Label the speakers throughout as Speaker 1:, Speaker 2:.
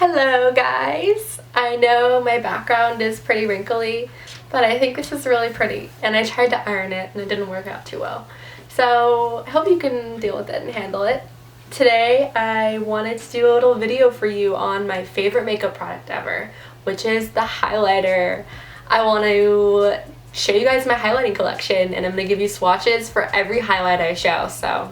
Speaker 1: Hello guys! I know my background is pretty wrinkly, but I think this is really pretty and I tried to iron it and it didn't work out too well. So I hope you can deal with it and handle it. Today I wanted to do a little video for you on my favorite makeup product ever, which is the highlighter. I want to show you guys my highlighting collection and I'm going to give you swatches for every highlight I show, so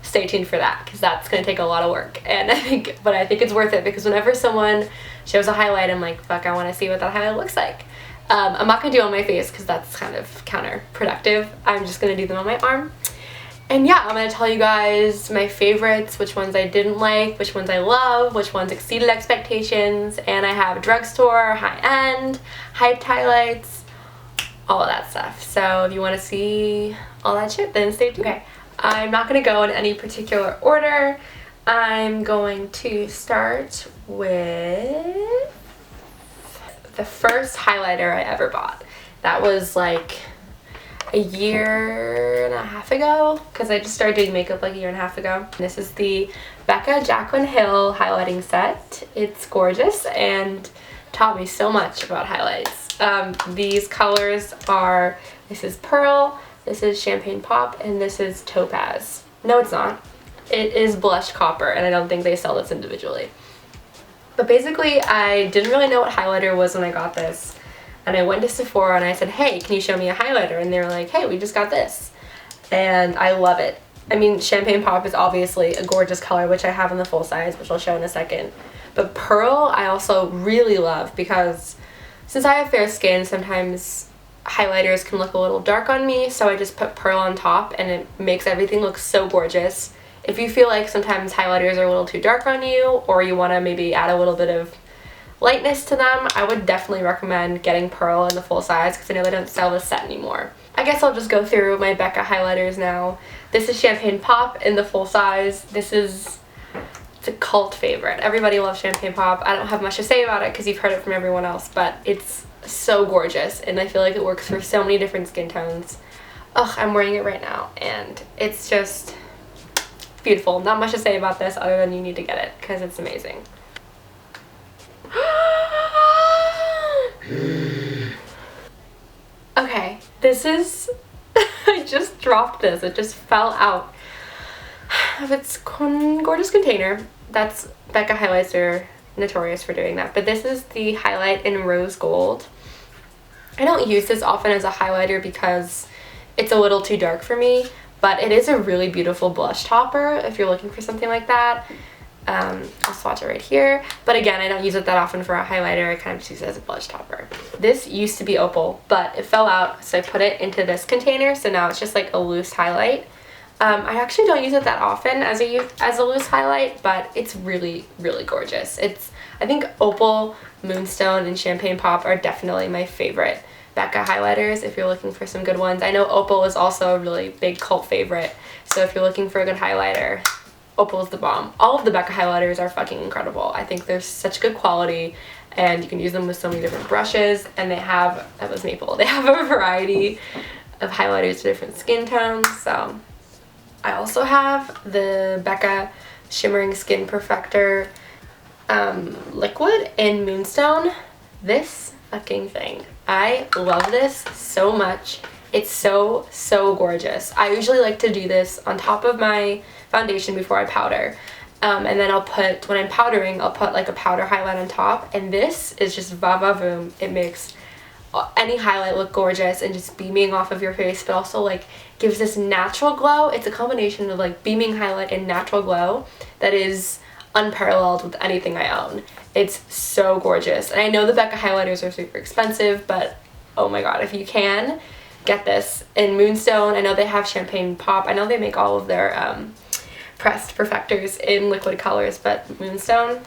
Speaker 1: stay tuned for that because that's going to take a lot of work, and I think it's worth it because whenever someone shows a highlight I'm like, fuck, I want to see what that highlight looks like. I'm not going to do it on my face because that's kind of counterproductive. I'm just going to do them on my arm. And yeah, I'm going to tell you guys my favorites, which ones I didn't like, which ones I love, which ones exceeded expectations, and I have drugstore, high-end, hyped highlights, all of that stuff. So if you want to see all that shit, then stay tuned. Okay, I'm not going to go in any particular order. I'm going to start with the first highlighter I ever bought. That was like a year and a half ago because I just started doing makeup like a year and a half ago. This is the Becca Jaclyn Hill highlighting set. It's gorgeous and taught me so much about highlights. These colors are, this is Pearl, this is Champagne Pop, and this is Topaz. No, it's not. It is Blush Copper, and I don't think they sell this individually. But basically, I didn't really know what highlighter was when I got this. And I went to Sephora and I said, hey, can you show me a highlighter? And they were like, hey, we just got this. And I love it. I mean, Champagne Pop is obviously a gorgeous color, which I have in the full size, which I'll show in a second. But Pearl, I also really love because since I have fair skin, sometimes highlighters can look a little dark on me, so I just put Pearl on top and it makes everything look so gorgeous. If you feel like sometimes highlighters are a little too dark on you, or you want to maybe add a little bit of lightness to them, I would definitely recommend getting Pearl in the full size because I know they don't sell this set anymore. I guess I'll just go through my Becca highlighters now. This is Champagne Pop in the full size. It's a cult favorite. Everybody loves Champagne Pop. I don't have much to say about it because you've heard it from everyone else, but it's so gorgeous and I feel like it works for so many different skin tones. Ugh, I'm wearing it right now and it's just beautiful. Not much to say about this other than you need to get it because it's amazing. Okay, this is, I just dropped this, it just fell out of its gorgeous container. That's, Becca highlights are notorious for doing that, but this is the highlight in rose gold. I don't use this often as a highlighter because it's a little too dark for me, but it is a really beautiful blush topper if you're looking for something like that. I'll swatch it right here, but again, I don't use it that often for a highlighter. I kind of just use it as a blush topper. This used to be opal, but it fell out, so I put it into this container, so now it's just like a loose highlight. I actually don't use it that often as a loose highlight, but it's really, really gorgeous. I think Opal, Moonstone, and Champagne Pop are definitely my favorite Becca highlighters if you're looking for some good ones. I know Opal is also a really big cult favorite, so if you're looking for a good highlighter, Opal is the bomb. All of the Becca highlighters are fucking incredible. I think they're such good quality and you can use them with so many different brushes, and they have, that was maple, they have a variety of highlighters to different skin tones. So I also have the Becca Shimmering Skin Perfector liquid in Moonstone. This fucking thing, I love this so much. It's so, so gorgeous. I usually like to do this on top of my foundation before I powder. And then I'll put, when I'm powdering, I'll put like a powder highlight on top. And this is just va-va-voom. It makes any highlight look gorgeous and just beaming off of your face, but also like gives this natural glow. It's a combination of like beaming highlight and natural glow that is unparalleled with anything I own. It's so gorgeous. And I know the Becca highlighters are super expensive, but oh my god, if you can, get this. In Moonstone, I know they have Champagne Pop. I know they make all of their pressed perfectors in liquid colors, but Moonstone,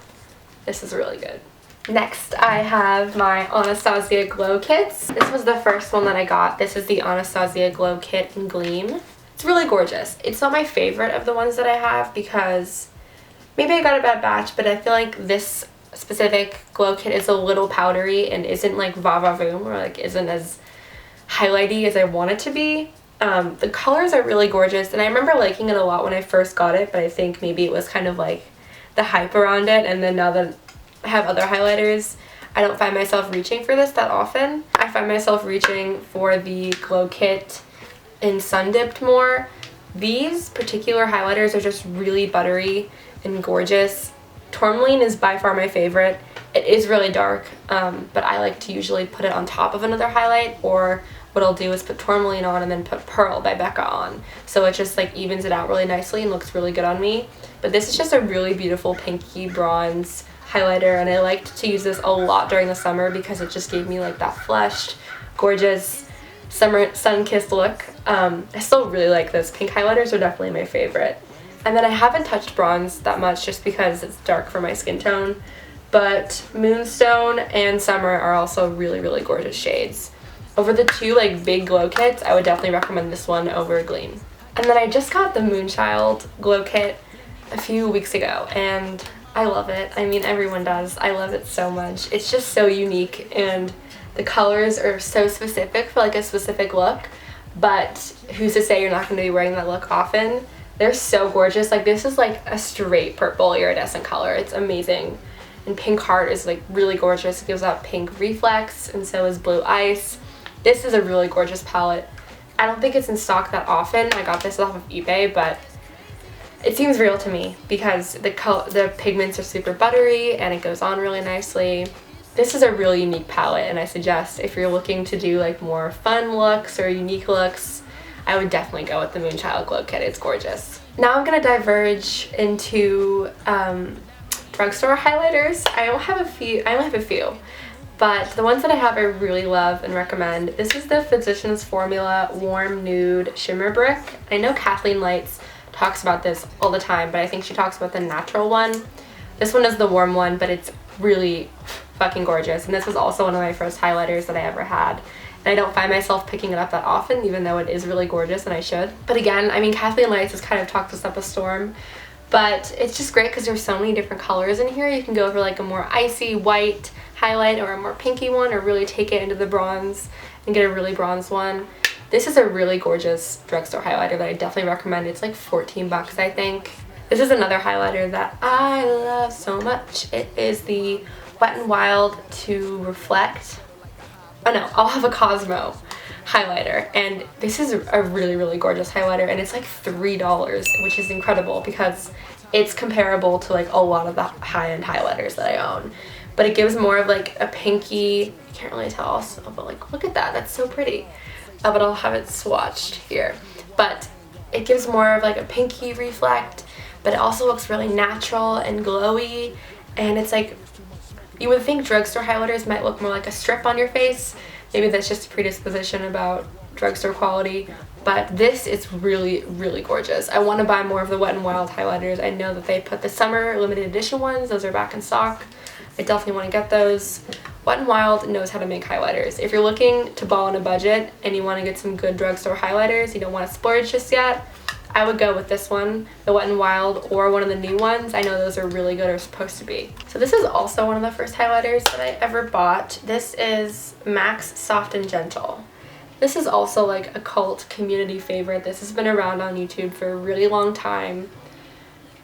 Speaker 1: this is really good. Next, I have my Anastasia Glow Kits. This was the first one that I got. This is the Anastasia Glow Kit in Gleam. It's really gorgeous. It's not my favorite of the ones that I have because maybe I got a bad batch, but I feel like this specific glow kit is a little powdery and isn't like va-va-voom, or like isn't as highlighty as I want it to be. The colors are really gorgeous and I remember liking it a lot when I first got it, but I think maybe it was kind of like the hype around it, and then now that I have other highlighters, I don't find myself reaching for this that often. I find myself reaching for the Glow Kit in Sun Dipped more. These particular highlighters are just really buttery and gorgeous. Tourmaline is by far my favorite. It is really dark, but I like to usually put it on top of another highlight, or what I'll do is put Tourmaline on and then put Pearl by Becca on. So it just like evens it out really nicely and looks really good on me. But this is just a really beautiful pinky bronze highlighter, and I liked to use this a lot during the summer because it just gave me like that flushed, gorgeous, summer sun-kissed look. I still really like this. Pink highlighters are definitely my favorite. And then I haven't touched bronze that much just because it's dark for my skin tone. But Moonstone and Summer are also really, really gorgeous shades. Over the two like big glow kits, I would definitely recommend this one over Gleam. And then I just got the Moonchild glow kit a few weeks ago, and I love it. I mean, everyone does. I love it so much. It's just so unique, and the colors are so specific for like a specific look, but who's to say you're not going to be wearing that look often? They're so gorgeous. Like, this is like a straight purple iridescent color. It's amazing. And Pink Heart is like really gorgeous. It gives out pink reflex, and so is Blue Ice. This is a really gorgeous palette. I don't think it's in stock that often. I got this off of eBay, but it seems real to me because the pigments are super buttery and it goes on really nicely. This is a really unique palette, and I suggest if you're looking to do like more fun looks or unique looks, I would definitely go with the Moonchild Glow Kit. It's gorgeous. Now I'm going to diverge into drugstore highlighters. I only have a few, but the ones that I have I really love and recommend. This is the Physicians Formula Warm Nude Shimmer Brick. I know Kathleen Lights talks about this all the time, but I think she talks about the natural one. This one is the warm one, but it's really fucking gorgeous, and this was also one of my first highlighters that I ever had. And I don't find myself picking it up that often, even though it is really gorgeous and I should. But again, I mean, Kathleen Lights has kind of talked us up a storm, but it's just great because there's so many different colors in here. You can go for like a more icy white highlight or a more pinky one, or really take it into the bronze and get a really bronze one. This is a really gorgeous drugstore highlighter that I definitely recommend. It's like 14 bucks, I think. This is another highlighter that I love so much. It is the Wet n Wild to Reflect. Oh no, I'll have a Cosmo highlighter, and this is a really, really gorgeous highlighter, and it's like $3, which is incredible because it's comparable to like a lot of the high-end highlighters that I own. But it gives more of like a pinky, I can't really tell also, but like look at that, that's so pretty. But I'll have it swatched here. But it gives more of like a pinky reflect, but it also looks really natural and glowy, and it's like, you would think drugstore highlighters might look more like a strip on your face. Maybe that's just a predisposition about drugstore quality, but this is really, really gorgeous. I want to buy more of the Wet n Wild highlighters. I know that they put the summer limited edition ones. Those are back in stock. I definitely want to get those. Wet n Wild knows how to make highlighters. If you're looking to ball on a budget and you want to get some good drugstore highlighters, you don't want to splurge just yet, I would go with this one, the Wet n Wild, or one of the new ones. I know those are really good, or supposed to be. So this is also one of the first highlighters that I ever bought. This is MAC's Soft and Gentle. This is also like a cult community favorite. This has been around on YouTube for a really long time.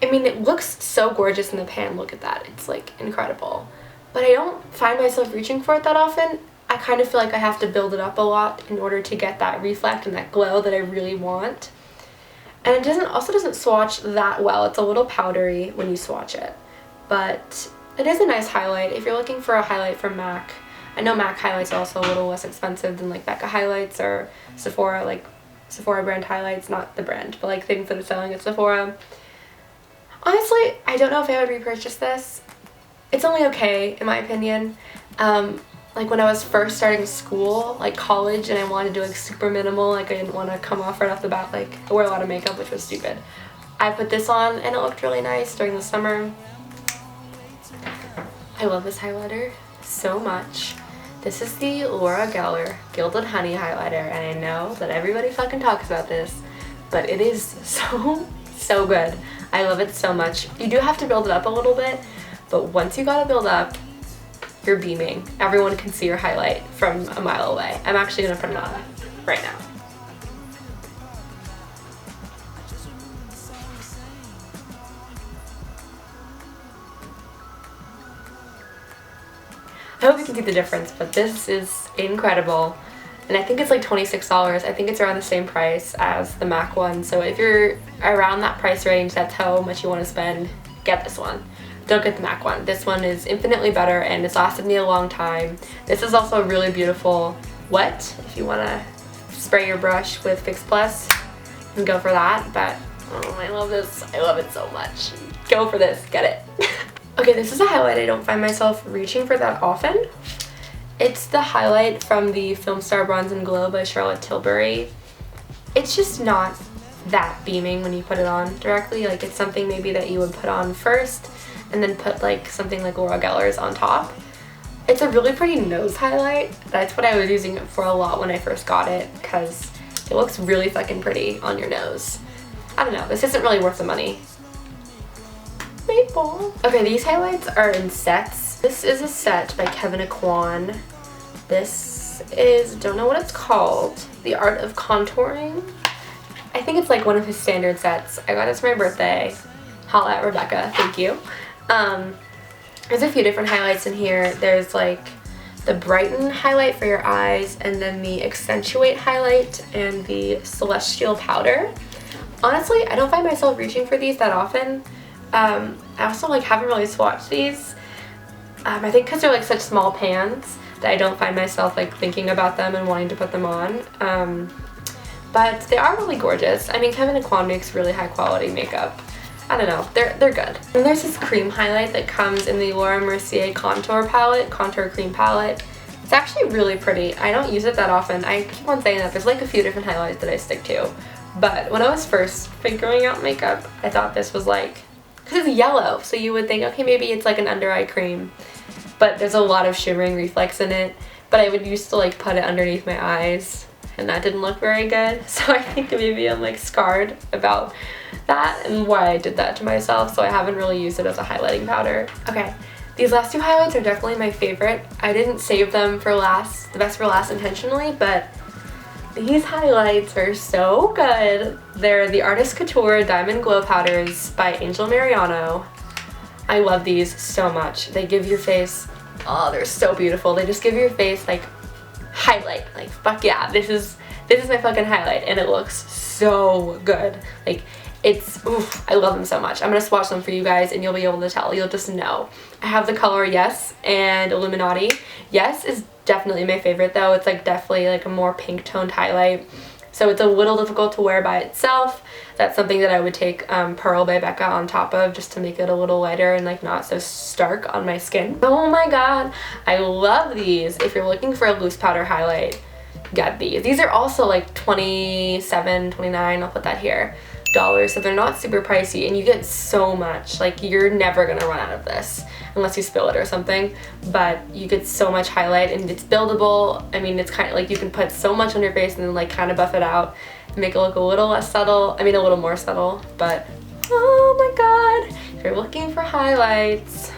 Speaker 1: I mean, it looks so gorgeous in the pan. Look at that. It's like incredible. But I don't find myself reaching for it that often. I kind of feel like I have to build it up a lot in order to get that reflect and that glow that I really want. And it also doesn't swatch that well. It's a little powdery when you swatch it. But it is a nice highlight. If you're looking for a highlight from MAC, I know MAC highlights are also a little less expensive than like Becca highlights or Sephora, like Sephora brand highlights, not the brand, but like things that are selling at Sephora. Honestly, I don't know if I would repurchase this. It's only okay, in my opinion. Like when I was first starting school, like college, and I wanted to do like super minimal, like I didn't want to come off right off the bat, like I wear a lot of makeup, which was stupid. I put this on and it looked really nice during the summer. I love this highlighter so much. This is the Laura Geller Gilded Honey highlighter, and I know that everybody fucking talks about this, but it is so good. I love it so much. You do have to build it up a little bit, but once you got it build up, you're beaming. Everyone can see your highlight from a mile away. I'm actually gonna put it on right now. I hope you can see the difference, but this is incredible. And I think it's like $26. I think it's around the same price as the MAC one. So if you're around that price range, that's how much you want to spend, get this one. Don't get the MAC one. This one is infinitely better and it's lasted me a long time. This is also really beautiful wet. If you want to spray your brush with Fix Plus, you can go for that. But oh, I love this. I love it so much. Go for this. Get it. Okay, this is a highlight I don't find myself reaching for that often. It's the highlight from the Film Star Bronze and Glow by Charlotte Tilbury. It's just not that beaming when you put it on directly. Like, it's something maybe that you would put on first and then put like something like Laura Geller's on top. It's a really pretty nose highlight. That's what I was using it for a lot when I first got it, because it looks really fucking pretty on your nose. I don't know, this isn't really worth the money. Maple. Okay, these highlights are in sets. This is a set by Kevin Aquan. This is, don't know what it's called, The Art of Contouring. I think it's like one of his standard sets. I got this for my birthday. Holla at Rebecca, thank you. There's a few different highlights in here. There's like the brighten highlight for your eyes, and then the accentuate highlight and the celestial powder. Honestly, I don't find myself reaching for these that often. I also like haven't really swatched these. I think because they're like such small pans that I don't find myself like thinking about them and wanting to put them on. But they are really gorgeous. I mean, Kevin Aquan makes really high quality makeup. I don't know, they're good. And there's this cream highlight that comes in the Laura Mercier contour cream palette. It's actually really pretty. I don't use it that often. I keep on saying that. There's like a few different highlights that I stick to. But when I was first figuring out makeup, I thought this was like, because it's yellow, so you would think, okay, maybe it's like an under eye cream. But there's a lot of shimmering reflex in it. But I would used to like put it underneath my eyes, and that didn't look very good. So I think maybe I'm like scarred about that and why I did that to myself. So I haven't really used it as a highlighting powder. Okay, these last two highlights are definitely my favorite. I didn't save them for last, the best for last intentionally, but these highlights are so good. They're the Artist Couture Diamond Glow Powders by Angel Mariano. I love these so much. They give your face, oh, they're so beautiful. They just give your face like highlight. Like, fuck yeah, this is my fucking highlight, and it looks so good. Like, it's, oof, I love them so much. I'm gonna swatch them for you guys and you'll be able to tell. You'll just know. I have the color Yes and Illuminati. Yes is definitely my favorite though. It's like definitely like a more pink toned highlight. So it's a little difficult to wear by itself. That's something that I would take Pearl by Becca on top of, just to make it a little lighter and like not so stark on my skin. Oh my god, I love these. If you're looking for a loose powder highlight, get these. These are also like $27, $29, I'll put that here, so they're not super pricey, and you get so much. Like, you're never gonna run out of this unless you spill it or something, but you get so much highlight, and it's buildable. I mean, it's kind of like you can put so much on your face and then like kind of buff it out and make it look a little less subtle. I mean, a little more subtle, but oh my god, if you're looking for highlights,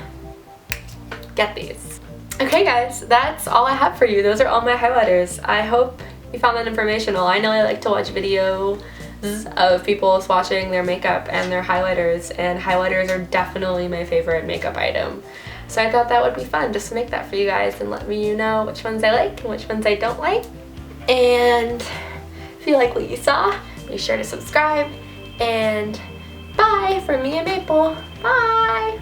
Speaker 1: get these. Okay guys, that's all I have for you. Those are all my highlighters. I hope you found that informational. I know I like to watch videos of people swatching their makeup and their highlighters, and highlighters are definitely my favorite makeup item. So I thought that would be fun just to make that for you guys and let me know which ones I like and which ones I don't like. And if you like what you saw, be sure to subscribe, and bye from me and Maple. Bye!